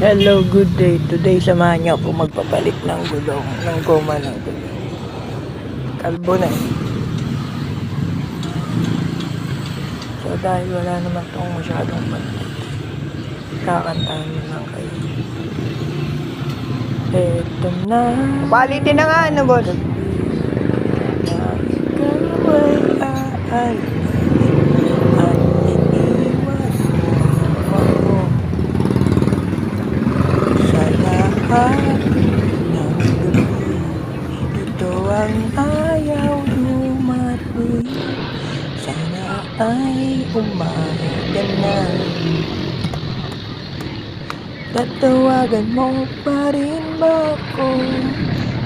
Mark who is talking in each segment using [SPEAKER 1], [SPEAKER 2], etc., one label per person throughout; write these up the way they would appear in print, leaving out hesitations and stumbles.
[SPEAKER 1] Hello, good day. Today, samahan niyo ako magpapalit ng gulong, ng goma ng gulong. Kalbo na eh. So, dahil wala naman tong masyadong palit, kakantahan nyo lang kayo. Eto na.
[SPEAKER 2] Palitin na nga, ano, boss?
[SPEAKER 1] Na ikaw ay aalis at iniwan mo sa lahat ng gabi. Ito ang ayaw dumating. Sana ay umaga na. Tatawagan mo pa rin ba ako?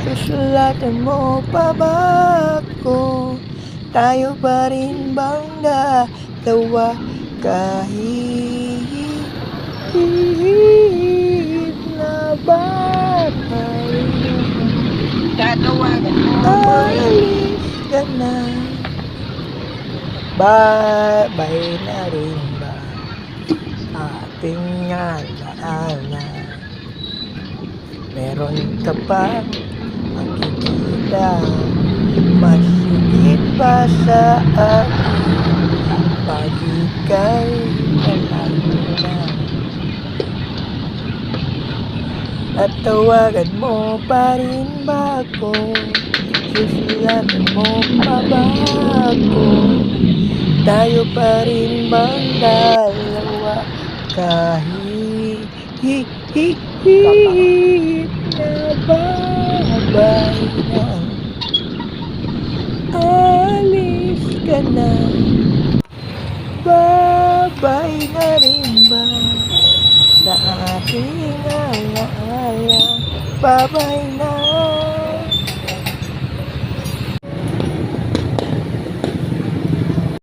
[SPEAKER 1] Susulatan mo pa ba ako? Tayo pa rin bang dalawa kahit na ba tayo?
[SPEAKER 2] Tatawagan mo.
[SPEAKER 1] Alis ka na. Bye na rin ba ating alaala? Meron ka pa makikita mas higit pa sa akin pag ika'y alam na. At tawagan mo pa rin ba ako? Susulatan mo pa ba ako? Tayo pa rin bang dalawa kahit na babay na? Alis ka na. Babay na rin ba sa ating alaala? Babay na